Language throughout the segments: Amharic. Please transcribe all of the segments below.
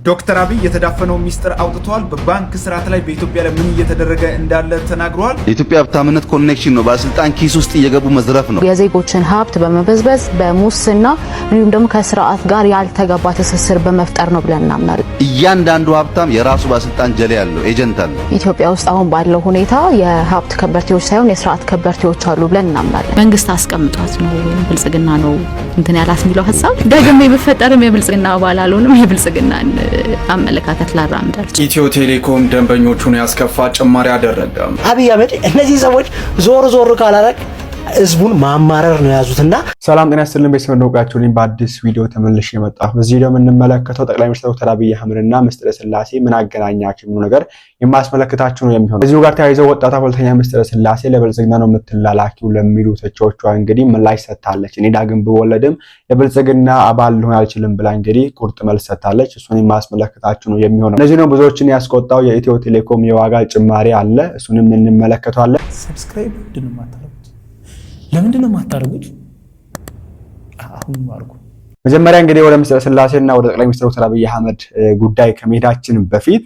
ዶክተር አብይ የተዳፈነው ሚስጥር አውጥቷል። በባንክ ስርዓት ላይ በኢትዮጵያ ላይ ምን እየተደረገ እንዳለ ተናግሯል። የኢትዮጵያ ሀብታምነት ኮኔክሽን ነው፣ ባለስልጣን ኪስ ውስጥ እየገቡ መዝረፍ ነው። የዜጎችን ሀብት በመበዝበዝ በሙስና እንዲሁም ደግሞ ከስርዓት ጋር ያልተገባ ትስስር በመፍጠር ነው ብለን እናምናለን። እያንዳንዱ ሀብታም የራሱ ባለስልጣን ጀሌ ያለው ኤጀንት አለ። ኢትዮጵያ ውስጥ አሁን ባለው ሁኔታ የሀብት ከበርቴዎች ሳይሆን የስርዓት ከበርቴዎች አሉ ብለን እናምናለን። መንግስት አስቀምጧት ነው ብልጽግና ነው እንትን ያላት የሚለው ሐሳብ ደግሜ በፈጠረም የብልጽግና አባል አልሆንም። የብልጽግናን አመለካከት ላራምዳል። ኢትዮ ቴሌኮም ደንበኞቹን ያስከፋ ጭማሪ አደረገ። አብይ አህመድ እነዚህ ሰዎች ዞር ካላረግ ህዝቡን ማማረር ነው ያዙትና። ሰላም ጤና ይስጥልን ቤተሰብ እንደውቃችሁ ነኝ በአዲስ ቪዲዮ ተመልሼ የመጣሁ። በዚህ ቪዲዮ የምንመለከተው ጠቅላይ ሚኒስትር ዶክተር አብይ አህመድና ምስጢረ ስላሴ ምን አገናኛቸው የሚሉ ነገር የማስመለከታችሁ ነው የሚሆነው። እዚሁ ጋር ተያይዘው ወጣቷ ፖለቲከኛ ምስጢረ ስላሴ ለብልጽግና ነው የምትላላኪው ለሚሉ ተቺዎቿ እንግዲህ ምላሽ ሰጥታለች። እኔ ዳግም ብወለድም የብልጽግና አባል ልሆን አልችልም ብላ እንግዲህ ቁርጥ መልስ ሰጥታለች። እሱን የማስመለከታችሁ ነው የሚሆነው። እነዚህ ነው ብዙዎችን ያስቆጣው የኢትዮ ቴሌኮም የዋጋ ጭማሪ አለ። እሱንም እንመለከታለን። ሰብስክራይብ ለምንድን ነው የማታደርጉት? አሁን ማርኩ። መጀመሪያ እንግዲህ ወደ ምስጢረ ስላሴና ወደ ጠቅላይ ሚኒስትር ዶክተር አብይ አህመድ ጉዳይ ከመሄዳችን በፊት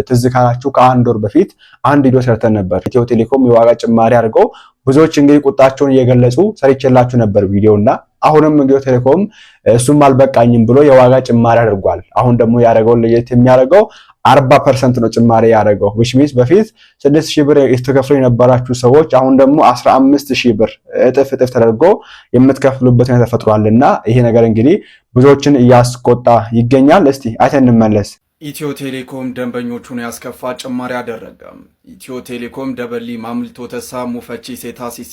ትዝ ካላችሁ ከአንድ ወር በፊት አንድ ቪዲዮ ሰርተን ነበር። ኢትዮ ቴሌኮም የዋጋ ጭማሪ አድርገው ብዙዎች እንግዲህ ቁጣቸውን እየገለጹ ሰርቼላችሁ ነበር ቪዲዮና አሁንም ኢትዮ ቴሌኮም እሱም አልበቃኝም ብሎ የዋጋ ጭማሪ አድርጓል። አሁን ደግሞ ያደረገው ለየት የሚያደርገው 40% ነው ጭማሪ ያደረገው። which means በፊት 6000 ብር የተከፍሉ የነበራችሁ ሰዎች አሁን ደግሞ 15000 ብር እጥፍ ተደርጎ የምትከፍሉበት ሁኔታ ተፈጥሯልና ይሄ ነገር እንግዲህ ብዙዎችን እያስቆጣ ይገኛል። እስቲ አይተን እንመለስ። ኢትዮ ቴሌኮም ደንበኞቹን ያስከፋ ጭማሪ አደረገ። ኢትዮ ቴሌኮም ደበሊ ማምልቶ ተሳ ሙፈቺ ሴታሲሴ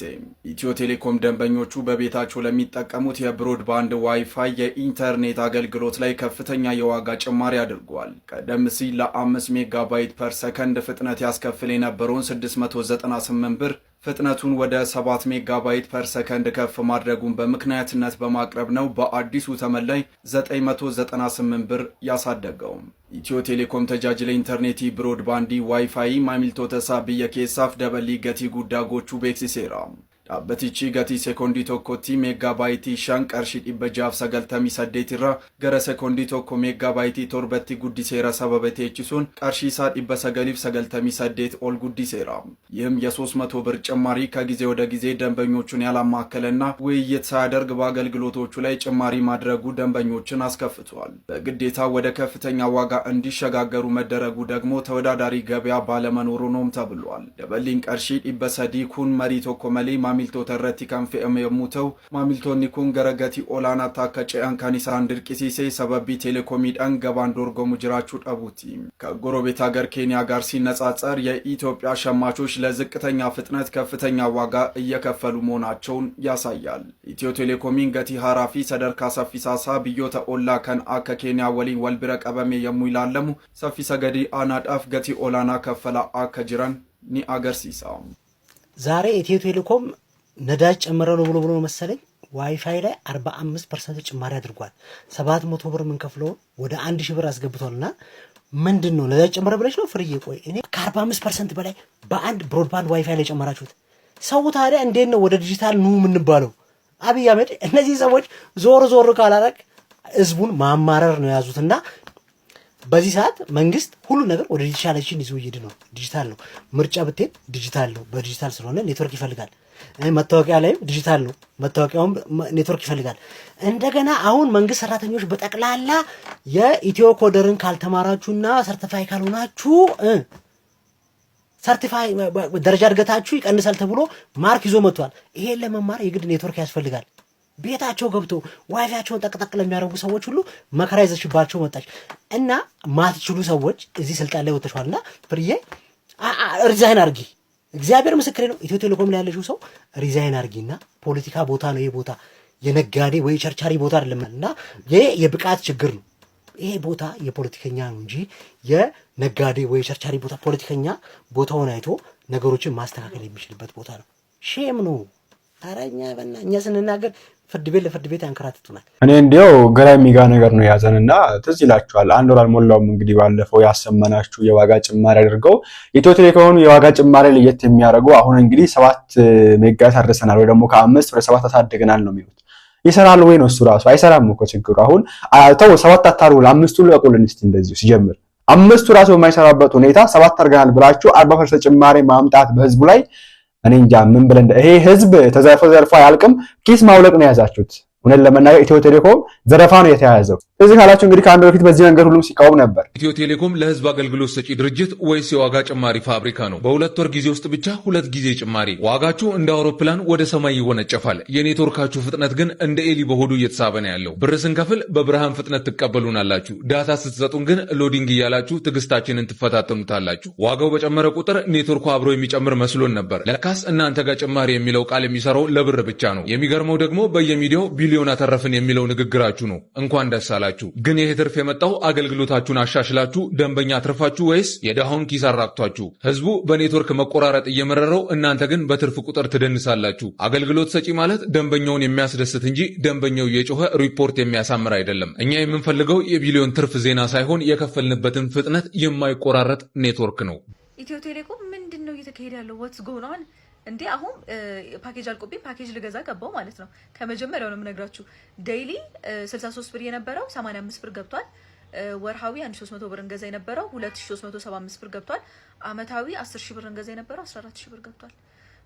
ኢትዮ ቴሌኮም ደንበኞቹ በቤታቸው ለሚጠቀሙት የብሮድባንድ ዋይፋይ የኢንተርኔት አገልግሎት ላይ ከፍተኛ የዋጋ ጭማሪ አድርጓል። ቀደም ሲል ለ5 ሜጋባይት ፐር ሰከንድ ፍጥነት ያስከፍል የነበረውን 698 ብር ፍጥነቱን ወደ 7 ሜጋባይት ፐር ሰከንድ ከፍ ማድረጉን በምክንያትነት በማቅረብ ነው በአዲሱ ተመን ላይ 998 ብር ያሳደገው። ኢትዮ ቴሌኮም ተጃጅለ ኢንተርኔቲ ብሮድባንዲ ዋይፋይ ማሚልቶ ተሳብየ ኬሳፍ ደበሊ ገቲ ጉዳጎቹ ቤክሲሴራ ዳበቲቺ ገቲ ሴኮንዲ ቶኮቲ ሜጋባይቲ ሻን ቀርሺ ዲበጃፍ ሰገልተሚ ሰዴቲራ ገረ ሴኮንዲ ቶኮ ሜጋባይቲ ቶርበቲ ጉዲሴራ ሰበበቴችሱን ቀርሺሳ ዲበሰገሊፍ ሰገልተሚ ሰዴት ኦል ጉዲሴራ። ይህም የ300 ብር ጭማሪ ከጊዜ ወደ ጊዜ ደንበኞቹን ያላማከለና ውይይት ሳያደርግ በአገልግሎቶቹ ላይ ጭማሪ ማድረጉ ደንበኞችን አስከፍቷል። በግዴታ ወደ ከፍተኛ ዋጋ እንዲሸጋገሩ መደረጉ ደግሞ ተወዳዳሪ ገበያ ባለመኖሩ ነውም ተብሏል። ደበሊን ቀርሺ ዲበሰዲ ኩን መሪ ቶኮ መሊ ማሚልቶ ተረቲ ካንፈም የሙተው ማሚልቶኒ ኩን ገረገቲ ኦላና ታከጨ አንካኒሳ እንድርቂሲሴ ሰበቢ ቴሌኮሚዳን ገባን ዶርጎሙ ጅራቹ ጣቡቲ ከጎረቤት ሀገር ኬንያ ጋር ሲነጻጸር የኢትዮጵያ ሸማቾች ለዝቅተኛ ፍጥነት ከፍተኛ ዋጋ እየከፈሉ መሆናቸውን ያሳያል። ኢትዮ ቴሌኮሚን ገቲ ሃራፊ ሰደርካ ሰፊሳሳ ብዮተ ኦላ ከን አከ ኬንያ ወሊ ወልብረ ቀበሜ የሙይላለሙ ሰፊ ሰገዲ አናዳፍ ገቲ ኦላና ከፈላ አከ ጅራን ኒ አገርሲሳ። ዛሬ ኢትዮ ቴሌኮም ነዳጅ ጨመረ ነው ብሎ መሰለኝ ዋይፋይ ላይ 45% ጭማሪ አድርጓል። 700 ብር የምንከፍለው ወደ 1000 ብር አስገብቷልና ምንድነው ነዳጅ ጨመረ ብለሽ ነው ፍርዬ? ቆይ እኔ ከ45% በላይ በአንድ ብሮድባንድ ዋይፋይ ላይ ጨመራችሁት። ሰው ታዲያ እንዴት ነው ወደ ዲጂታል ኑ የምንባለው? አብይ አህመድ እነዚህ ሰዎች ዞር ካላረግ ህዝቡን ማማረር ነው ያዙትና በዚህ ሰዓት መንግስት ሁሉ ነገር ወደ ዲጂታላይዜሽን ይዞ ይሄድ ነው። ዲጂታል ነው። ምርጫ ብትሄድ ዲጂታል ነው። በዲጂታል ስለሆነ ኔትወርክ ይፈልጋል። መታወቂያ ላይም ዲጂታል ነው። መታወቂያውም ኔትወርክ ይፈልጋል። እንደገና አሁን መንግስት ሰራተኞች በጠቅላላ የኢትዮ ኮደርን ካልተማራችሁና ሰርቲፋይ ካልሆናችሁ ሰርቲፋይ ደረጃ እድገታችሁ ይቀንሳል ተብሎ ማርክ ይዞ መጥቷል። ይሄን ለመማር የግድ ኔትወርክ ያስፈልጋል። ቤታቸው ገብቶ ዋይፋያቸውን ጠቅጠቅ ለሚያደርጉ ሰዎች ሁሉ መከራ ይዘሽባቸው መጣች እና ማትችሉ ሰዎች እዚህ ስልጣን ላይ ወጥተሻልና ፍርዬ ሪዛይን አርጊ። እግዚአብሔር ምስክሬ ነው። ኢትዮ ቴሌኮም ላይ ያለሽው ሰው ሪዛይን አርጊና ፖለቲካ ቦታ ነው ይሄ ቦታ፣ የነጋዴ ወይ ቸርቻሪ ቦታ አይደለምና ይሄ የብቃት ችግር ነው። ይሄ ቦታ የፖለቲከኛ ነው እንጂ የነጋዴ ወይ ቸርቻሪ ቦታ ፖለቲከኛ ቦታውን አይቶ ነገሮችን ማስተካከል የሚችልበት ቦታ ነው። ሼም ነው። ታራኛ በእኛ ስንናገር ፍርድ ቤት ያንከራትቱናል። እኔ እንዲያው ግራ የሚጋ ነገር ነው ያዘንና ትዝ ይላችኋል። አንድ ወር አልሞላውም እንግዲህ ባለፈው ያሰመናችሁ የዋጋ ጭማሪ አድርገው ኢትዮ ቴሌኮም የዋጋ ጭማሪ ለየት የሚያደርገው አሁን እንግዲህ 7 ሜጋ ታርሰናል ወይ ደግሞ ከ5 ወደ 7 አሳድገናል ነው የሚሉት። ይሰራል ወይ ነው እሱ ራሱ አይሰራም እኮ ችግሩ። አሁን ተው 7 አታርጉ 5ቱ ለቁልን እስቲ እንደዚሁ ሲጀምር 5ቱ ራሱ በማይሰራበት ሁኔታ 7 አርጋናል ብላችሁ 40% ጭማሪ ማምጣት በህዝቡ ላይ እኔ እንጃ ምን ብለን ይሄ ህዝብ ተዘርፎ ያልቅም ኪስ ማውለቅ ነው ያዛችሁት። እውነት ለመናገር ኢትዮ ቴሌኮም ዘረፋ ነው የተያዘው። እዚህ ካላችሁ እንግዲህ ከአንድ በፊት በዚህ መንገድ ሁሉም ሲቃወም ነበር። ኢትዮ ቴሌኮም ለህዝብ አገልግሎት ሰጪ ድርጅት ወይስ የዋጋ ጭማሪ ፋብሪካ ነው? በ2 ወር ጊዜ ውስጥ ብቻ 2 ጊዜ ጭማሪ። ዋጋችሁ እንደ አውሮፕላን ወደ ሰማይ ይወነጨፋል። የኔትወርካችሁ ፍጥነት ግን እንደ ኤሊ በሆዱ እየተሳበ ነው ያለው። ብር ስንከፍል በብርሃን ፍጥነት ትቀበሉናላችሁ። ዳታ ስትሰጡን ግን ሎዲንግ እያላችሁ ትዕግስታችንን ትፈታተኑታላችሁ። ዋጋው በጨመረ ቁጥር ኔትወርኩ አብሮ የሚጨምር መስሎን ነበር። ለካስ እናንተ ጋር ጭማሪ የሚለው ቃል የሚሰራው ለብር ብቻ ነው። የሚገርመው ደግሞ በየሚዲያው ቢሊዮን አተረፍን የሚለው ንግግራችሁ ነው። እንኳን ደስ አላችሁ። ግን ይሄ ትርፍ የመጣው አገልግሎታችሁን አሻሽላችሁ ደንበኛ አትርፋችሁ ወይስ የደሃውን ኪስ አራቅቷችሁ? ህዝቡ በኔትወርክ መቆራረጥ እየመረረው እናንተ ግን በትርፍ ቁጥር ትደንሳላችሁ። አገልግሎት ሰጪ ማለት ደንበኛውን የሚያስደስት እንጂ ደንበኛው እየጮኸ ሪፖርት የሚያሳምር አይደለም። እኛ የምንፈልገው የቢሊዮን ትርፍ ዜና ሳይሆን የከፈልንበትን ፍጥነት የማይቆራረጥ ኔትወርክ ነው። ኢትዮ ቴሌኮም ምንድነው እየተካሄደ ያለው? ዋትስ ጎን ኦን እንዴ? አሁን ፓኬጅ አልቆብኝ ፓኬጅ ልገዛ ገባው ማለት ነው። ከመጀመሪያው ነው የምነግራችሁ። ዴይሊ 63 ብር የነበረው 85 ብር ገብቷል። ወርሃዊ 1300 ብር እንገዛ የነበረው 2375 ብር ገብቷል። አመታዊ 10000 ብር እንገዛ የነበረው 14000 ብር ገብቷል።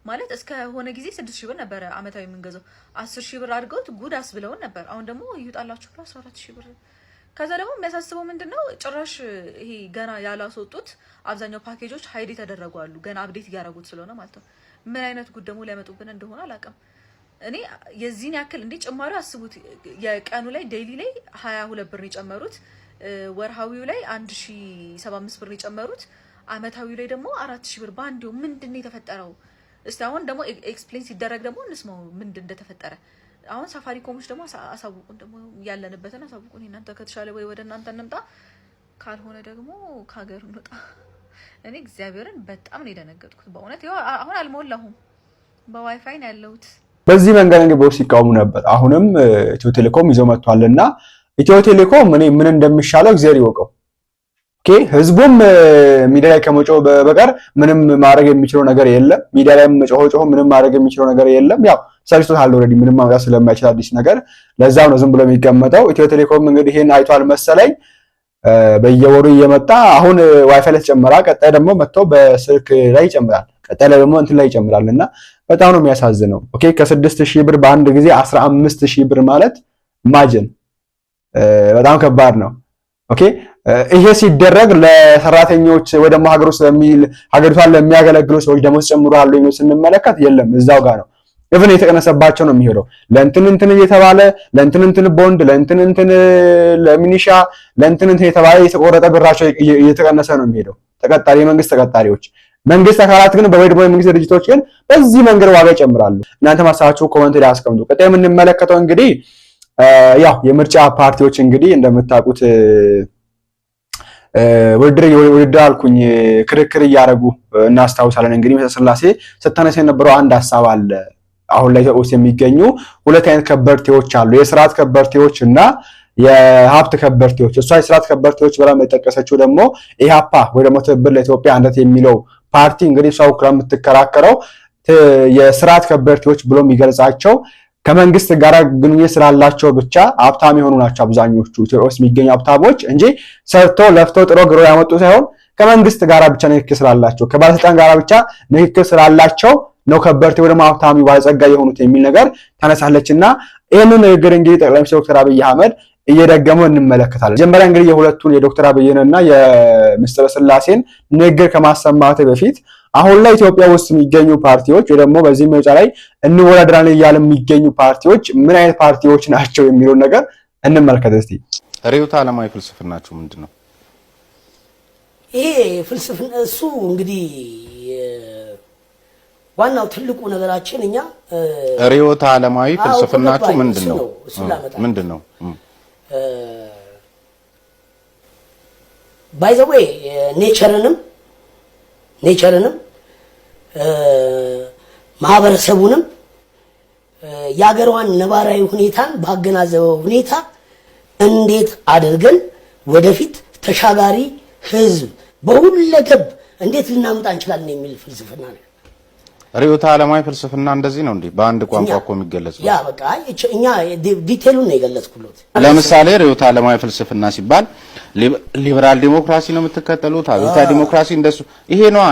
ማለት እስከ ሆነ ጊዜ 6000 ብር ነበር አመታዊ የምንገዛው። 10000 ብር አድርገውት ጉዳስ ብለውን ነበር። አሁን ደግሞ ይውጣላችሁ ብለው 14000 ብር። ከዛ ደግሞ የሚያሳስበው ምንድነው ጭራሽ ይሄ ገና ያላስወጡት አብዛኛው ፓኬጆች ሃይድ ተደረጉ አሉ። ገና አፕዴት እያደረጉት ስለሆነ ማለት ነው። ምን አይነት ጉድ ደግሞ ሊያመጡብን እንደሆነ አላውቅም። እኔ የዚህን ያክል እንዴ ጭማሪው አስቡት። የቀኑ ላይ ዴይሊ ላይ 22 ብር የጨመሩት፣ ወርሃዊው ላይ 1075 ብር የጨመሩት፣ አመታዊው ላይ ደግሞ 4000 ብር ባንዴው። ምንድነው የተፈጠረው? እስቲ አሁን ደግሞ ኤክስፕሌን ሲደረግ ደግሞ እንስማው ምንድን እንደተፈጠረ። አሁን ሳፋሪኮሞች ደግሞ አሳውቁን፣ ደግሞ ያለንበትን አሳውቁን። እናንተ ከተሻለ ወይ ወደ እናንተ እንምጣ፣ ካልሆነ ደግሞ ከሀገር እንውጣ። እኔ እግዚአብሔርን በጣም ነው የደነገጥኩት በእውነት። አሁን አልሞላሁም፣ በዋይፋይ ነው ያለሁት። በዚህ መንገድ እንግዲህ በውስጥ ሲቃወሙ ነበር። አሁንም ኢትዮ ቴሌኮም ይዞ መጥቷልና ኢትዮ ቴሌኮም እኔ ምን እንደሚሻለው እግዚአብሔር ይወቀው። ኦኬ ህዝቡም ሚዲያ ላይ ከመጮህ በቀር ምንም ማድረግ የሚችለው ነገር የለም። ሚዲያ ላይ መጮህ ምንም ማድረግ የሚችለው ነገር የለም። ያው ሰርቶታል ኦልሬዲ፣ ምንም ማምጣት ስለማይችል አዲስ ነገር። ለዛው ነው ዝም ብሎ የሚቀመጠው። ኢትዮ ቴሌኮም እንግዲህ ይሄን አይቷል መሰለኝ። በየወሩ እየመጣ አሁን ዋይፋይ ላይ ተጨመራ፣ ቀጣይ ደግሞ መጥተው በስልክ ላይ ይጨምራል፣ ቀጣይ ላይ ደግሞ እንትን ላይ ይጨምራልና በጣም ነው የሚያሳዝነው። ኦኬ ከ6000 ብር በአንድ ጊዜ 15000 ብር ማለት ማጅን በጣም ከባድ ነው። ኦኬ ይሄ ሲደረግ ለሰራተኞች ወይ ደግሞ ሀገሪቷን ለሚያገለግሉ ሰዎች ደሞዝ ጨምሯል ወይ ስንመለከት የለም፣ እዛው ጋር ነው። ኢቭን የተቀነሰባቸው ነው የሚሄደው። ለእንትን እየተባለ ለእንትን ቦንድ ለእንትን ለሚኒሻ ለእንትን እየተባለ የተቆረጠ ብራቸው እየተቀነሰ ነው የሚሄደው። ተቀጣሪ የመንግስት ተቀጣሪዎች፣ መንግስት አካላት ግን በወይድ መንግስት ድርጅቶች ግን በዚህ መንገድ ዋጋ ይጨምራሉ። እናንተ ማሳባችሁ ኮሜንት ላይ አስቀምጡ። ቀጣይ የምንመለከተው እንግዲህ ያው የምርጫ ፓርቲዎች እንግዲህ እንደምታውቁት ውድድር አልኩኝ ክርክር እያደረጉ እናስታውሳለን። እንግዲህ መሰስላሴ ስታነሳ የነበረው አንድ ሐሳብ አለ። አሁን ላይ ውስጥ የሚገኙ ሁለት አይነት ከበርቴዎች አሉ፣ የስርዓት ከበርቴዎች እና የሀብት ከበርቴዎች። እሷ የስርዓት ከበርቴዎች ብላ የጠቀሰችው ደግሞ ኢሃፓ ወይ ደግሞ ትብብር ለኢትዮጵያ አንድነት የሚለው ፓርቲ እንግዲህ ሰው የምትከራከረው የስርዓት ከበርቴዎች ብሎ የሚገልጻቸው ከመንግስት ጋር ግንኙነት ስላላቸው ብቻ ሀብታም የሆኑ ናቸው አብዛኞቹ ኢትዮጵያ ውስጥ የሚገኙ ሀብታሞች እንጂ ሰርተው ለፍተው ጥሮ ግሮ ያመጡ ሳይሆን ከመንግስት ጋር ብቻ ንክኪ ስላላቸው ከባለስልጣን ጋር ብቻ ንክኪ ስላላቸው ነው ከበርቴ ወይ ደግሞ ሀብታም ባለጸጋ የሆኑት የሚል ነገር ታነሳለችና ይሄንን ንግግር እንግዲህ ጠቅላይ ሚኒስትር ዶክተር አብይ አህመድ እየደገመው እንመለከታለን። መጀመሪያ እንግዲህ የሁለቱን የዶክተር አብይንና የሚስተር ስላሴን ንግግር ከማሰማት በፊት አሁን ላይ ኢትዮጵያ ውስጥ የሚገኙ ፓርቲዎች ወይ ደግሞ በዚህ ምርጫ ላይ እንወዳደራለን እያሉ የሚገኙ ፓርቲዎች ምን አይነት ፓርቲዎች ናቸው የሚሉን ነገር እንመልከት እስቲ። ርዕዮተ ዓለማዊ ፍልስፍናችሁ ምንድነው? ይሄ ፍልስፍና እሱ እንግዲህ ዋናው ትልቁ ነገራችን እኛ ርዕዮተ ዓለማዊ ፍልስፍናችሁ ምንድነው? ምንድነው? ባይ ዘ ዌይ ኔቸርንም ማህበረሰቡንም የአገሯን ነባራዊ ሁኔታን ባገናዘበ ሁኔታ እንዴት አድርገን ወደፊት ተሻጋሪ ህዝብ በሁለገብ እንዴት ልናመጣ እንችላለን የሚል ፍልስፍና ነው። ርዕዮተ ዓለማዊ ፍልስፍና እንደዚህ ነው እንዴ? በአንድ ቋንቋ እኮ የሚገለጸው ያ በቃ እኛ ዲቴሉን ነው የገለጽኩለት። ለምሳሌ ርዕዮተ ዓለማዊ ፍልስፍና ሲባል ሊበራል ዲሞክራሲ ነው የምትከተሉት፣ አብዮታዊ ዲሞክራሲ እንደሱ ይሄ ነው።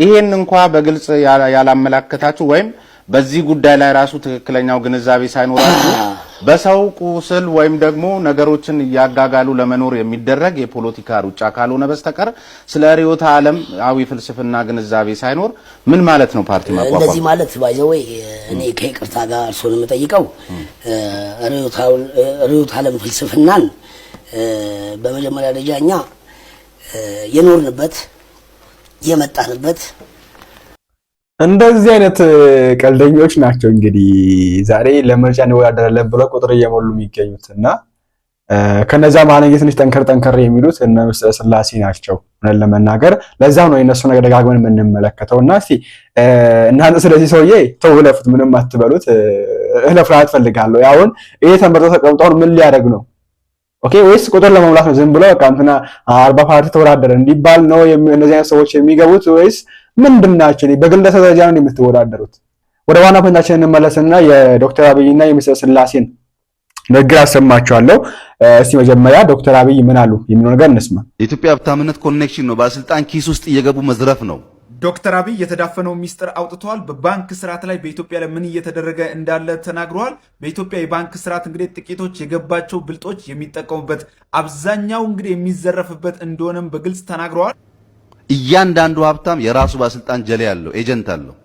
ይሄን እንኳን በግልጽ ያላመላከታችሁ ወይም በዚህ ጉዳይ ላይ ራሱ ትክክለኛው ግንዛቤ ሳይኖራችሁ በሰው ቁስል ወይም ደግሞ ነገሮችን ያጋጋሉ ለመኖር የሚደረግ የፖለቲካ ሩጫ ካልሆነ በስተቀር ስለ ርዕዮተ ዓለማዊ ፍልስፍና ግንዛቤ ሳይኖር ምን ማለት ነው ፓርቲ ማቋቋም? እንደዚህ ማለት ባይዘወይ እኔ ከይቅርታ ጋር እርሶን የምጠይቀው ርዕዮተ ዓለም ፍልስፍናን በመጀመሪያ ደረጃ እኛ የኖርንበት የመጣንበት እንደዚህ አይነት ቀልደኞች ናቸው እንግዲህ ዛሬ ለምርጫ እንወዳደራለን ብለው ቁጥር እየሞሉ የሚገኙትና ከነዛ ማለኝ ትንሽ ጠንከር የሚሉት እነ ምስለ ስላሴ ናቸው ለመናገር። ለዛው ነው የነሱ ነገር ደጋግመን የምንመለከተውና እስቲ እናንተ ስለዚህ ሰውዬ ተውለፉት፣ ምንም አትበሉት። ለፍራት ፈልጋለሁ ያውን ይሄ ተመርጦ ተቀምጠው ምን ሊያደርግ ነው? ኦኬ ወይስ ቁጥር ለመሙላት ነው? ዝም ብሎ በቃ እንትና 40 ፓርቲ ተወዳደረ እንዲባል ነው እነዚህ አይነት ሰዎች የሚገቡት ወይስ ምንድናቸው? በግለሰብ ደረጃ ነው የምትወዳደሩት? ወደ ዋና ፖይንታችን እንመለስና የዶክተር አብይና የምስለ ስላሴን ንግግር አሰማቸዋለሁ። እስቲ መጀመሪያ ዶክተር አብይ ምን አሉ የሚለው ነገር እንስማ። የኢትዮጵያ ሀብታምነት ኮኔክሽን ነው፣ ባለስልጣን ኪስ ውስጥ እየገቡ መዝረፍ ነው። ዶክተር አብይ የተዳፈነው ሚስጥር አውጥተዋል። በባንክ ስርዓት ላይ በኢትዮጵያ ላይ ምን እየተደረገ እንዳለ ተናግረዋል። በኢትዮጵያ የባንክ ስርዓት እንግዲህ ጥቂቶች የገባቸው ብልጦች የሚጠቀሙበት፣ አብዛኛው እንግዲህ የሚዘረፍበት እንደሆነም በግልጽ ተናግረዋል። እያንዳንዱ ሀብታም የራሱ ባለስልጣን ጀሌ ያለው ኤጀንት አለው።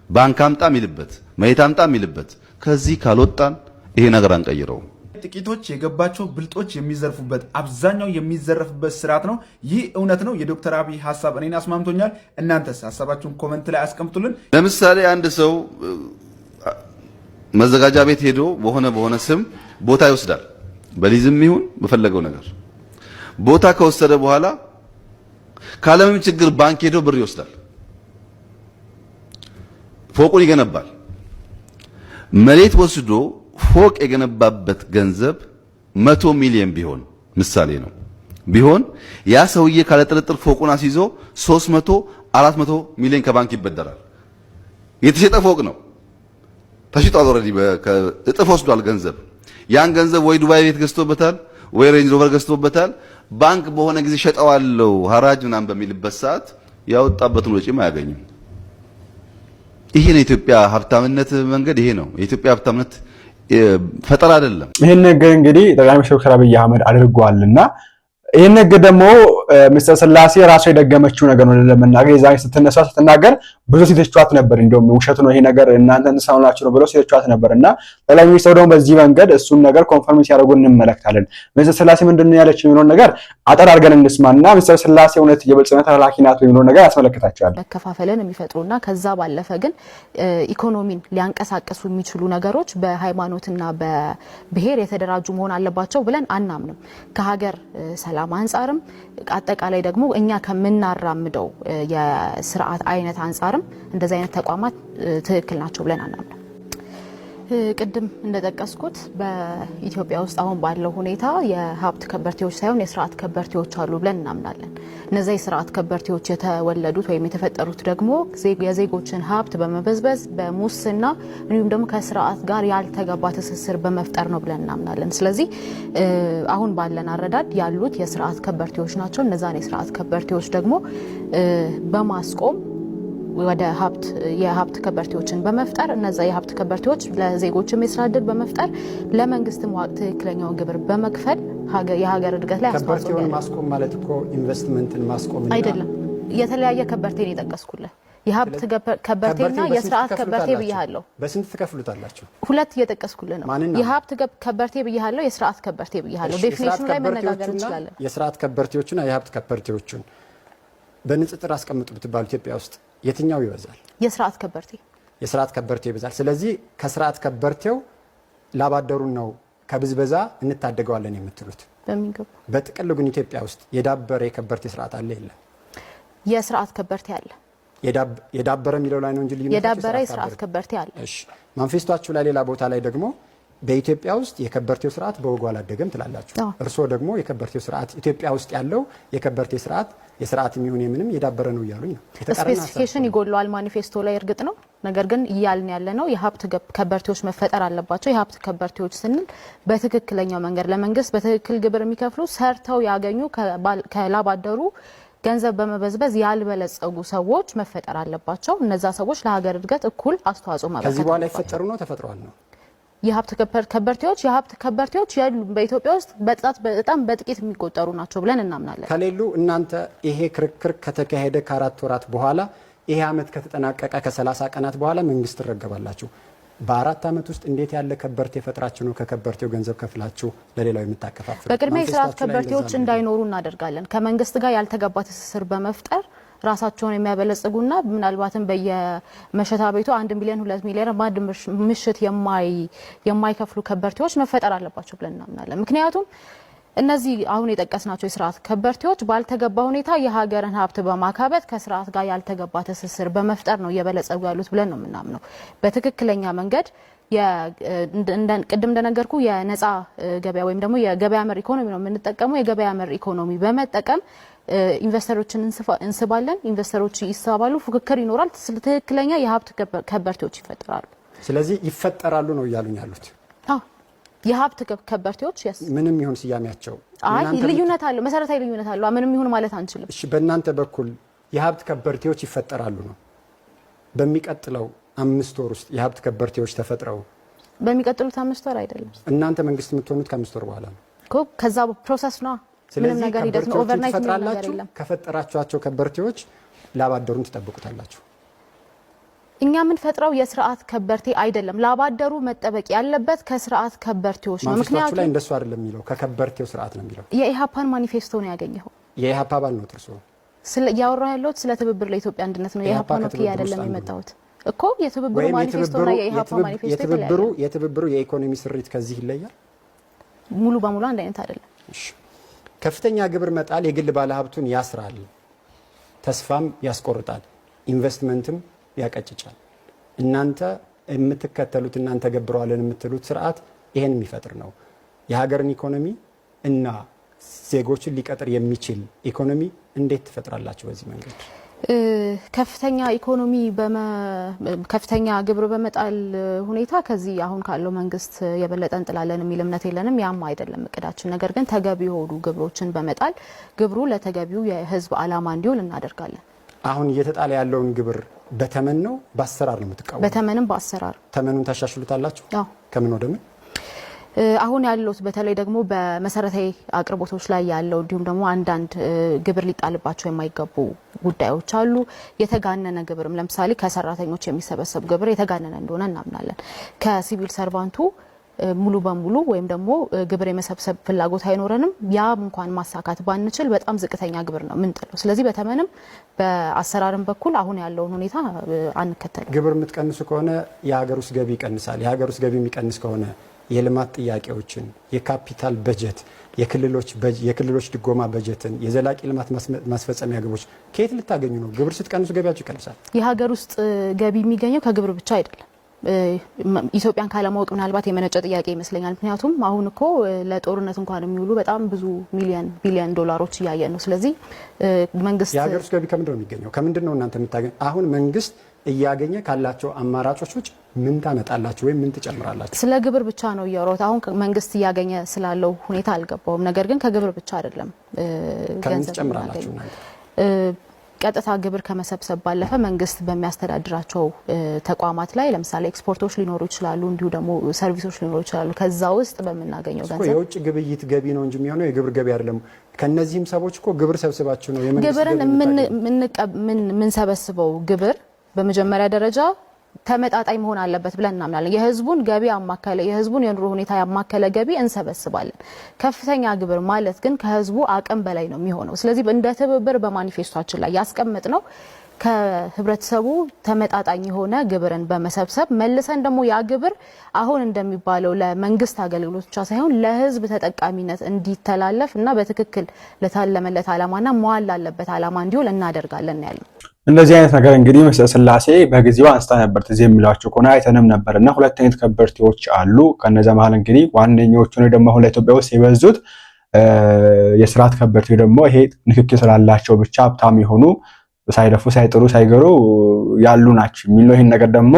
ባንክ አምጣ የሚልበት፣ መሬት አምጣ የሚልበት። ከዚህ ካልወጣን ይሄ ነገር አንቀይረው። ጥቂቶች የገባቸው ብልጦች የሚዘርፉበት፣ አብዛኛው የሚዘረፍበት ስርዓት ነው። ይህ እውነት ነው። የዶክተር አብይ ሐሳብ እኔን አስማምቶኛል። እናንተስ ሐሳባችሁን ኮሜንት ላይ አስቀምጡልን። ለምሳሌ አንድ ሰው መዘጋጃ ቤት ሄዶ በሆነ ስም ቦታ ይወስዳል። በሊዝም ይሁን በፈለገው ነገር ቦታ ከወሰደ በኋላ ካለምንም ችግር ባንክ ሄዶ ብር ይወስዳል። ፎቁን ይገነባል። መሬት ወስዶ ፎቅ የገነባበት ገንዘብ 100 ሚሊዮን ቢሆን ምሳሌ ነው ቢሆን ያ ሰውዬ ካለ ጥርጥር ፎቁን አስይዞ 300 400 ሚሊዮን ከባንክ ይበደራል። የተሸጠ ፎቅ ነው፣ ተሽጧል። ኦልሬዲ እጥፍ ወስዷል ገንዘብ። ያን ገንዘብ ወይ ዱባይ ቤት ገዝቶበታል ወይ ሬንጅ ሮቨር ገዝቶበታል። ባንክ በሆነ ጊዜ ሸጠዋለው ሐራጅ ምናምን በሚልበት ሰዓት ያወጣበትን ወጪም አያገኝም። ይሄ ነው የኢትዮጵያ ሀብታምነት መንገድ። ይሄ ነው የኢትዮጵያ ሀብታምነት ፈጠራ አይደለም። ይሄን ነገር እንግዲህ ጠቅላይ ሚኒስትር ዶክተር አብይ አህመድ አድርጓልና ይሄን ነገር ደግሞ ምስለ ስላሴ ራሱ የደገመችው ነገር ነው። ለመናገር የዛሬ ስትናገር ብዙ ሲተቿት ነበር። እንደውም ውሸት ነው ይሄ ነገር እናንተ እንሰማላችሁ ነው ብለው ሲተቿት ነበርና ጠቅላይ ሚኒስትሩ ደግሞ በዚህ መንገድ እሱን ነገር ኮንፈርም ሲያደርጉ እንመለከታለን። ምስለ ስላሴ ምንድነው ያለችው የሚለው ነገር አጠር አድርገን እንስማና ምስለ ስላሴ እውነት የብልጽግና ተላላኪ ናት የሚለው ነገር ያስመለክታቸዋል። መከፋፈልን የሚፈጥሩና ከዛ ባለፈ ግን ኢኮኖሚን ሊያንቀሳቀሱ የሚችሉ ነገሮች በሃይማኖትና በብሔር የተደራጁ መሆን አለባቸው ብለን አናምንም። ከሀገር ሰላም አንጻርም አጠቃላይ ደግሞ እኛ ከምናራምደው የስርዓት አይነት አንጻርም እንደዚህ አይነት ተቋማት ትክክል ናቸው ብለን አናምንም። ቅድም እንደጠቀስኩት በኢትዮጵያ ውስጥ አሁን ባለው ሁኔታ የሀብት ከበርቴዎች ሳይሆን የስርዓት ከበርቴዎች አሉ ብለን እናምናለን። እነዚህ የስርዓት ከበርቴዎች የተወለዱት ወይም የተፈጠሩት ደግሞ የዜጎችን ሀብት በመበዝበዝ በሙስና እንዲሁም ደግሞ ከስርዓት ጋር ያልተገባ ትስስር በመፍጠር ነው ብለን እናምናለን። ስለዚህ አሁን ባለን አረዳድ ያሉት የስርዓት ከበርቴዎች ናቸው። እነዛን የስርዓት ከበርቴዎች ደግሞ በማስቆም ወደ የሀብት ከበርቴዎችን በመፍጠር እነዛ የሀብት ከበርቴዎች ለዜጎችም የስራ ዕድል በመፍጠር ለመንግስትም ትክክለኛውን ግብር በመክፈል የሀገር እድገት ላይ አስተዋጽኦ ከበርቴውን ማስቆም ማለት እኮ ኢንቨስትመንትን ማስቆም አይደለም። የተለያየ ከበርቴን የጠቀስኩልህ የሀብት ከበርቴና የስርዓት ከበርቴ ብያለሁ። በስንት ትከፍሉታላችሁ? ሁለት እየጠቀስኩልህ ነው። የሀብት ከበርቴ ብያለሁ፣ የስርዓት ከበርቴ ብያለሁ። ዴፊኒሽኑ ላይ መነጋገር እንችላለን። የስርዓት ከበርቴዎቹና የሀብት ከበርቴዎቹን በንጽጽር አስቀምጡ ብትባሉ ኢትዮጵያ ውስጥ የትኛው ይበዛል? የስርዓት ከበርቴ። የስርዓት ከበርቴው ይበዛል። ስለዚህ ከስርዓት ከበርቴው ላባደሩን ነው ከብዝበዛ እንታደገዋለን የምትሉት? በሚገባ። በጥቅሉ ግን ኢትዮጵያ ውስጥ የዳበረ የከበርቴ ስርዓት አለ የለም? የስርዓት ከበርቴ አለ። የዳበረ የሚለው ላይ ነው እንጂ ልዩነቱ የዳበረ የስርዓት ከበርቴ አለ። እሺ፣ ማንፌስቷችሁ ላይ ሌላ ቦታ ላይ ደግሞ በኢትዮጵያ ውስጥ የከበርቴው ስርዓት በወጉ አላደገም ትላላችሁ። እርስዎ ደግሞ የከበርቴው ስርዓት ኢትዮጵያ ውስጥ ያለው የከበርቴ ስርዓት የስርዓት የሚሆን የምንም የዳበረ ነው እያሉኝ ነው። ስፔሲፊኬሽን ይጎድለዋል ማኒፌስቶ ላይ እርግጥ ነው። ነገር ግን እያልን ያለ ነው የሀብት ከበርቴዎች መፈጠር አለባቸው። የሀብት ከበርቴዎች ስንል በትክክለኛው መንገድ ለመንግስት በትክክል ግብር የሚከፍሉ ሰርተው ያገኙ ከላብ አደሩ ገንዘብ በመበዝበዝ ያልበለጸጉ ሰዎች መፈጠር አለባቸው። እነዛ ሰዎች ለሀገር እድገት እኩል አስተዋጽኦ ማበርከት ከዚህ በኋላ ይፈጠሩ ነው ተፈጥሯል ነው የሀብት ከበርቴዎች ያሉ በኢትዮጵያ ውስጥ በጣም በጥቂት የሚቆጠሩ ናቸው ብለን እናምናለን። ከሌሉ እናንተ ይሄ ክርክር ከተካሄደ ከ4 ወራት በኋላ ይሄ አመት ከተጠናቀቀ ከ30 ቀናት በኋላ መንግስት ትረገባላችሁ። በ4 አመት ውስጥ እንዴት ያለ ከበርቴ ፈጥራችሁ ነው ከከበርቴው ገንዘብ ከፍላችሁ ለሌላው የምታከፋፍሉ? በቅድሚያ የስርዓት ከበርቴዎች እንዳይኖሩ እናደርጋለን። ከመንግስት ጋር ያልተገባ ትስስር በመፍጠር ራሳቸውን የሚያበለጽጉና ምናልባትም በየመሸታ ቤቱ 1 ሚሊዮን 2 ሚሊዮን ባንድ ምሽት የማይከፍሉ ከበርቴዎች መፈጠር አለባቸው ብለን እናምናለን። ምክንያቱም እነዚህ አሁን የጠቀስናቸው የስርዓት ከበርቴዎች ባልተገባ ሁኔታ የሀገርን ሀብት በማካበት ከስርዓት ጋር ያልተገባ ትስስር በመፍጠር ነው እየበለጸጉ ያሉት ብለን ነው የምናምነው። በትክክለኛ መንገድ ቅድም እንደነገርኩ የነፃ ገበያ ወይም ደግሞ የገበያ መር ኢኮኖሚ ነው የምንጠቀመው። የገበያ መር ኢኮኖሚ በመጠቀም ኢንቨስተሮችን እንስባለን፣ ኢንቨስተሮች ይሳባሉ፣ ፉክክር ይኖራል፣ ትክክለኛ የሀብት ከበርቴዎች ይፈጠራሉ። ስለዚህ ይፈጠራሉ ነው እያሉኝ ያሉት? አዎ የሀብት ከበርቴዎች ምንም ይሁን ስያሜያቸው ልዩነት አለው፣ መሰረታዊ ልዩነት አለው። ምንም ይሁን ማለት አንችልም። እሺ በእናንተ በኩል የሀብት ከበርቴዎች ይፈጠራሉ ነው? በሚቀጥለው 5 ወር ውስጥ የሀብት ከበርቴዎች ተፈጥረው በሚቀጥሉት 5 ወር አይደለም። እናንተ መንግስት የምትሆኑት ከ5 ወር በኋላ ነው እኮ። ከዛ ፕሮሰስ ነው። ምንም ነገር ሂደት ነው። ኦቨርናይት ነገር የለም። ከፈጠራችኋቸው ከበርቴዎች ላባደሩን ትጠብቁታላችሁ። እኛ ምን ፈጥረው የስርዓት ከበርቴ አይደለም። ላባደሩ መጠበቅ ያለበት ከስርዓት ከበርቴዎች ነው። ምክንያቱም ላይ እንደሱ አይደለም የሚለው ከከበርቴው ስርዓት ነው የሚለው። የኢሃፓን ማኒፌስቶ ነው ያገኘው። የኢሃፓ አባል ነው ጥርሶ ያወራ ያለሁት ስለ ትብብር ለኢትዮጵያ አንድነት ነው። የኢሃፓን ወኪል አይደለም የመጣሁት እኮ። የትብብሩ ማኒፌስቶና የኢሃፓ ማኒፌስቶ የትብብሩ የኢኮኖሚ ስሪት ከዚህ ይለያል። ሙሉ በሙሉ አንድ አይነት አይደለም። ከፍተኛ ግብር መጣል የግል ባለሀብቱን ያስራል፣ ተስፋም ያስቆርጣል፣ ኢንቨስትመንትም ያቀጭጫል። እናንተ የምትከተሉት እናንተ ገብረዋለን የምትሉት ስርዓት ይሄን የሚፈጥር ነው። የሀገርን ኢኮኖሚ እና ዜጎችን ሊቀጥር የሚችል ኢኮኖሚ እንዴት ትፈጥራላችሁ በዚህ መንገድ? ከፍተኛ ኢኮኖሚ ከፍተኛ ግብር በመጣል ሁኔታ ከዚህ አሁን ካለው መንግስት የበለጠ እንጥላለን የሚል እምነት የለንም። ያም አይደለም እቅዳችን። ነገር ግን ተገቢ የሆኑ ግብሮችን በመጣል ግብሩ ለተገቢው የህዝብ አላማ እንዲውል እናደርጋለን። አሁን እየተጣለ ያለውን ግብር በተመን ነው በአሰራር ነው የምትቃወሙ? በተመንም በአሰራር። ተመኑን ታሻሽሉታላችሁ? አዎ። ከምን ወደ ምን? አሁን ያሉት በተለይ ደግሞ በመሰረታዊ አቅርቦቶች ላይ ያለው እንዲሁም ደግሞ አንዳንድ ግብር ሊጣልባቸው የማይገቡ ጉዳዮች አሉ። የተጋነነ ግብርም ለምሳሌ ከሰራተኞች የሚሰበሰብ ግብር የተጋነነ እንደሆነ እናምናለን። ከሲቪል ሰርቫንቱ ሙሉ በሙሉ ወይም ደግሞ ግብር የመሰብሰብ ፍላጎት አይኖረንም። ያም እንኳን ማሳካት ባንችል በጣም ዝቅተኛ ግብር ነው ምንጥለው። ስለዚህ በተመንም በአሰራርም በኩል አሁን ያለውን ሁኔታ አንከተልም። ግብር የምትቀንሱ ከሆነ የሀገር ውስጥ ገቢ ይቀንሳል። የሀገር ውስጥ ገቢ የሚቀንስ ከሆነ የልማት ጥያቄዎችን፣ የካፒታል በጀት፣ የክልሎች ድጎማ በጀትን፣ የዘላቂ ልማት ማስፈጸሚያ ግቦች ከየት ልታገኙ ነው? ግብር ስትቀንሱ ገቢያችሁ ይቀንሳል። የሀገር ውስጥ ገቢ የሚገኘው ከግብር ብቻ አይደለም። ኢትዮጵያን ካለማወቅ ምናልባት የመነጨ ጥያቄ ይመስለኛል። ምክንያቱም አሁን እኮ ለጦርነት እንኳን የሚውሉ በጣም ብዙ ቢሊዮን ዶላሮች እያየን ነው። ስለዚህ መንግስት የሀገር ውስጥ ገቢ ከምንድን ነው የሚገኘው? ከምንድን ነው እናንተ የምታገኙ? አሁን መንግስት እያገኘ ካላቸው አማራጮች ውጭ ምን ታመጣላችሁ ወይም ምን ትጨምራላችሁ? ስለ ግብር ብቻ ነው እያወራሁት። አሁን መንግስት እያገኘ ስላለው ሁኔታ አልገባውም። ነገር ግን ከግብር ብቻ አይደለም ከምን ትጨምራላችሁ እናንተ? ቀጥታ ግብር ከመሰብሰብ ባለፈ መንግስት በሚያስተዳድራቸው ተቋማት ላይ ለምሳሌ ኤክስፖርቶች ሊኖሩ ይችላሉ፣ እንዲሁ ደግሞ ሰርቪሶች ሊኖሩ ይችላሉ። ከዛ ውስጥ በምናገኘው ገንዘብ የውጭ ግብይት ገቢ ነው እንጂ የሚሆነው የግብር ገቢ አይደለም። ከነዚህም ሰዎች እኮ ግብር ሰብስባችሁ ነው ግብርን የምንሰበስበው። ግብር በመጀመሪያ ደረጃ ተመጣጣኝ መሆን አለበት ብለን እናምናለን። የህዝቡን ገቢ ያማከለ የህዝቡን የኑሮ ሁኔታ ያማከለ ገቢ እንሰበስባለን። ከፍተኛ ግብር ማለት ግን ከህዝቡ አቅም በላይ ነው የሚሆነው። ስለዚህ እንደ ትብብር በማኒፌስቶችን ላይ ያስቀምጥ ነው ከህብረተሰቡ ተመጣጣኝ የሆነ ግብርን በመሰብሰብ መልሰን ደግሞ ያ ግብር አሁን እንደሚባለው ለመንግስት አገልግሎት ብቻ ሳይሆን ለህዝብ ተጠቃሚነት እንዲተላለፍ እና በትክክል ለታለመለት አላማና መዋል ላለበት አላማ እንዲውል እናደርጋለን ያለው። እንደዚህ አይነት ነገር እንግዲህ መሰለ ስላሴ በጊዜው አንስታ ነበር ትዝ የሚሏቸው ከሆነ አይተንም ነበርና ሁለት አይነት ከበርቴዎች አሉ። ከነዛ መሃል እንግዲህ ዋነኞቹ ነው ደግሞ አሁን ኢትዮጵያ ውስጥ የበዙት የስርዓት ከበርቴ ደግሞ ይሄ ንክኪ ስላላቸው ብቻ ሀብታም የሆኑ ሳይደፉ ሳይጥሩ ሳይገሩ ያሉ ናቸው የሚል ነው። ይሄን ነገር ደግሞ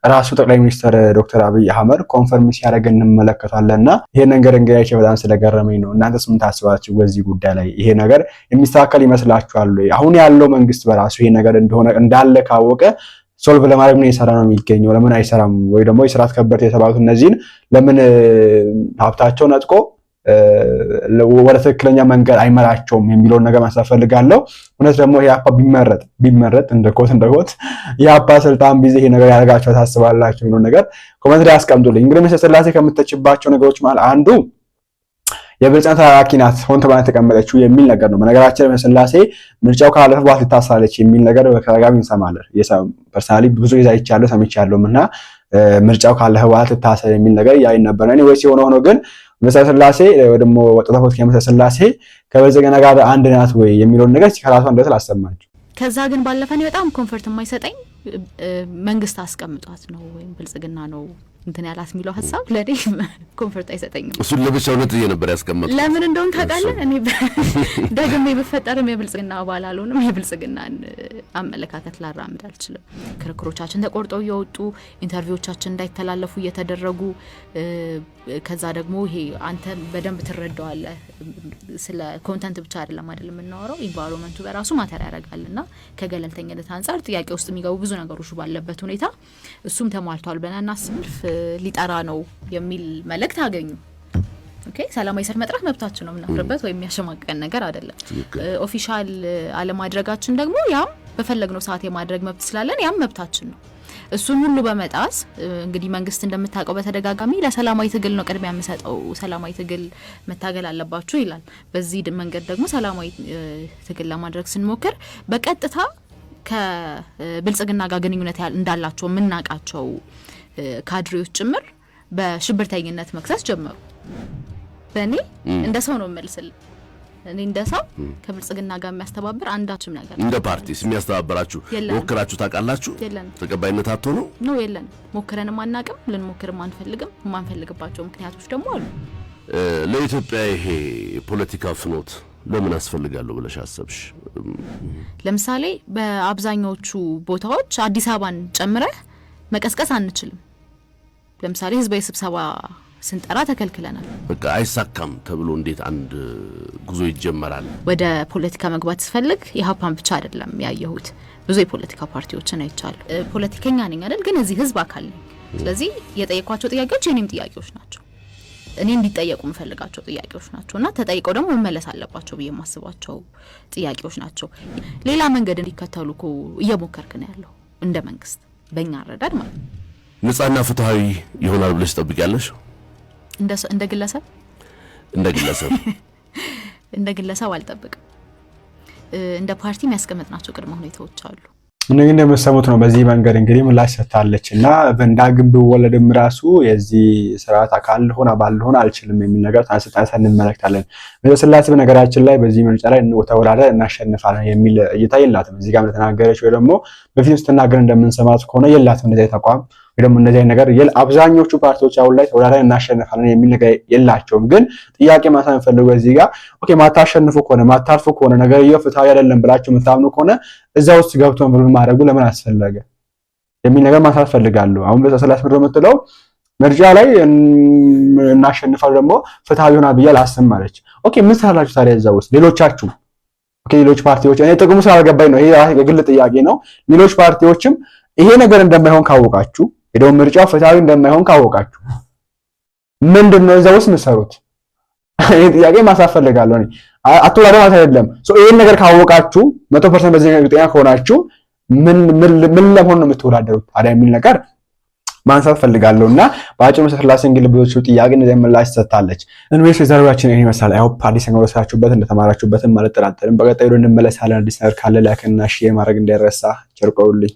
ራሱ ጠቅላይ ሚኒስትር ዶክተር አብይ አህመድ ኮንፈርም ሲያደርግ እንመለከታለንና ይሄ ነገር እንግዲህ በጣም ስለገረመኝ ነው። እናንተስ ምን ታስባችሁ በዚህ ጉዳይ ላይ? ይሄ ነገር የሚስተካከል ይመስላችኋል? አሁን ያለው መንግስት በራሱ ይሄ ነገር እንደሆነ እንዳለ ካወቀ ሶልቭ ለማድረግ ምን እየሰራ ነው የሚገኘው? ለምን አይሰራም? ወይ ደግሞ የስርዓት ከበርቴ የተባሉት እነዚህን ለምን ሀብታቸው ነጥቆ ወደ ትክክለኛ መንገድ አይመራቸውም የሚለውን ነገር ማንሳት ፈልጋለሁ። እውነት ደግሞ ኢህአፓ ቢመረጥ እንደ ኮት ኢህአፓ ስልጣን ቢይዝ ይሄ ነገር ያደርጋቸው ታስባላችሁ የሚለውን ነገር ኮሜንት ላይ አስቀምጡልኝ። እንግዲህ መሰለ ስላሴ ከምትተችባቸው ነገሮች ማለት አንዱ የብልጽግና ተላላኪ ናት ሆን ተባለ ተቀመጠችው የሚል ነገር ነው። በነገራችን መሰለ ስላሴ ምርጫው ካለፈ በኋላ ትታሰራለች የሚል ነገር በተደጋጋሚ እንሰማለን። ፐርሰናሊ ብዙ ጊዜ አይቻለሁ ሰምቻለሁና ምርጫው ካለፈ በኋላ ትታሰር የሚል ነገር ያይ ነበር። እኔ ወይስ የሆነ ሆኖ ግን መሰለ ስላሴ ወይ ደግሞ ወጣት ፖለቲካ መሰለ ስላሴ ከብልጽግና ጋር አንድ ናት ወይ የሚለውን ነገር ሲከራቷ እንደት ላሰማችሁ። ከዛ ግን ባለፈ ነው በጣም ኮምፎርት የማይሰጠኝ መንግስት አስቀምጧት ነው ወይም ብልጽግና ነው እንትን ያላት የሚለው ሐሳብ ለኔ ኮምፎርት አይሰጠኝም። እሱን ለብቻው ነው የነበር ያስቀምጡት። ለምን እንደሆነ ታውቃለህ? እኔ ደግሜ በፈጠርም የብልጽግና አባል አልሆንም። የብልጽግናን አመለካከት ላራምድ አልችልም። ክርክሮቻችን ተቆርጠው እየወጡ ኢንተርቪዎቻችን እንዳይተላለፉ እየተደረጉ ከዛ ደግሞ ይሄ አንተ በደንብ ትረዳዋለህ ስለ ኮንተንት ብቻ አይደለም የምናወራው ኢንቫይሮንመንቱ በራሱ ማተር ያደርጋልና ከገለልተኝነት አንፃር ጥያቄ ውስጥ የሚገቡ ብዙ ነገሮች ባለበት ሁኔታ እሱም ተሟልቷል ብለን እናስብ ሊጠራ ነው የሚል መልእክት አገኙ። ኦኬ ሰላማዊ ሰልፍ መጥራት መብታችን ነው፣ ምናፍርበት ወይም የሚያሸማቀቀን ነገር አይደለም። ኦፊሻል አለማድረጋችን ደግሞ ያም በፈለግነው ሰዓት የማድረግ መብት ስላለን ያም መብታችን ነው። እሱን ሁሉ በመጣስ እንግዲህ መንግስት እንደምታውቀው በተደጋጋሚ ለሰላማዊ ትግል ነው ቅድሚያ የሚሰጠው፣ ሰላማዊ ትግል መታገል አለባችሁ ይላል። በዚህ መንገድ ደግሞ ሰላማዊ ትግል ለማድረግ ስንሞክር በቀጥታ ከብልጽግና ጋር ግንኙነት እንዳላቸው የምናውቃቸው ካድሬዎች ጭምር በሽብርተኝነት መክሰስ ጀመሩ። በእኔ እንደ ሰው ነው መልስል እኔ እንደ ሰው ከብልጽግና ጋር የሚያስተባብር አንዳችም ነገር እንደ ፓርቲስ የሚያስተባብራችሁ ሞክራችሁ ታውቃላችሁ? ተቀባይነት አጥቶ ነው ነው የለን። ሞክረንም አናውቅም፣ ልንሞክርም አንፈልግም። የማንፈልግባቸው ምክንያቶች ደግሞ አሉ። ለኢትዮጵያ ይሄ ፖለቲካ ፍኖት ለምን አስፈልጋለሁ ብለሽ አሰብሽ? ለምሳሌ በአብዛኞቹ ቦታዎች አዲስ አበባን ጨምረህ መቀስቀስ አንችልም። ለምሳሌ ህዝባዊ ስብሰባ ስንጠራ ተከልክለናል። በቃ አይሳካም ተብሎ እንዴት አንድ ጉዞ ይጀመራል? ወደ ፖለቲካ መግባት ስፈልግ የሀፓን ብቻ አይደለም ያየሁት፣ ብዙ የፖለቲካ ፓርቲዎችን አይቻለሁ። ፖለቲከኛ ነኝ አይደል? ግን እዚህ ህዝብ አካል ነኝ። ስለዚህ የጠየኳቸው ጥያቄዎች የኔም ጥያቄዎች ናቸው፣ እኔ እንዲጠየቁ የምፈልጋቸው ጥያቄዎች ናቸውና ተጠይቀው ደግሞ መመለስ አለባቸው ብዬ የማስባቸው ጥያቄዎች ናቸው። ሌላ መንገድ እንዲከተሉ እኮ እየሞከርክ ነው ያለው እንደ መንግስት፣ በእኛ አረዳድ ማለት ነው። ነፃና ፍትሃዊ ይሆናል ብለሽ ትጠብቂያለሽ? እንደ ግለሰብ እንደ ግለሰብ አልጠብቅም። እንደ ፓርቲ የሚያስቀምጥናቸው ቅድመ ሁኔታዎች አሉ። እነዚህ እንደምትሰሙት ነው። በዚህ መንገድ እንግዲህ ምላሽ ሰጥታለች እና በእንዳግም ብወለድም ራሱ የዚህ ስርዓት አካል ልሆን አባል ልሆን አልችልም የሚል ነገር ታንስታንሳ እንመለከታለን። ስላሴ በነገራችን ላይ በዚህ ምርጫ ላይ ተወዳድረን እናሸንፋለን የሚል እይታ የላትም። እዚህ ጋር ተናገረች ወይ ደግሞ በፊት ስትናገር እንደምንሰማት ከሆነ የላትም እንደዚህ ተቋም ወይ ደግሞ እንደዚህ ነገር አብዛኞቹ ፓርቲዎች አሁን ላይ ተወዳድረን እናሸንፋለን የሚል ነገር የላቸውም። ግን ጥያቄ ማንሳት ፈልገው እዚህ ጋር ኦኬ ማታሸንፉ ከሆነ ማታርፉ ከሆነ ነገር ፍትሃዊ አይደለም ብላችሁ የምታምኑ ከሆነ እዛ ውስጥ ገብቶ ምን ማድረጉ ለምን አስፈለገ የሚል ነገር ማንሳት ፈልጋለሁ። አሁን በሰላስ ምድር የምትለው ምርጫ ላይ እናሸንፋለን ደግሞ ፍትሃዊ ይሆናል ብዬ አላስብም አለች። ኦኬ ምን ሰራላችሁ ታዲያ እዛ ውስጥ ሌሎቻችሁ? ኦኬ ሌሎች ፓርቲዎች እኔ ጥቅሙ ስላልገባኝ ነው፣ ይሄ የግል ጥያቄ ነው። ሌሎች ፓርቲዎችም ይሄ ነገር እንደማይሆን ካወቃችሁ ሄደው ምርጫው ፍትሃዊ እንደማይሆን ካወቃችሁ ምንድነው እዛ ውስጥ የምትሰሩት? ይሄ ጥያቄ ማንሳት ፈልጋለሁ። እኔ አትወዳደሩ ማለት አይደለም። ይሄን ነገር ካወቃችሁ 100% በዚህ ነገር እርግጠኛ ከሆናችሁ ምን ለመሆን ነው የምትወዳደሩት ታዲያ የሚል ነገር ማንሳት ፈልጋለሁና በአጭሩ ስላሴ እንግዲህ ብዙዎቹ ጥያቄ እንደዚህ ምላሽ ሰጥታለች። እንዌስ የዛሬዋችን ይሄን ይመስላል። አይ ሆፕ አዲስ ነገር ወስዳችሁበት እንደተማራችሁበትም አልጠራጠርም። በቀጣዩ እንመለሳለን። አዲስ ነገር ካለ ላይክ እና ሼር ማድረግ እንዳይረሳ። ቸር ቆዩልኝ።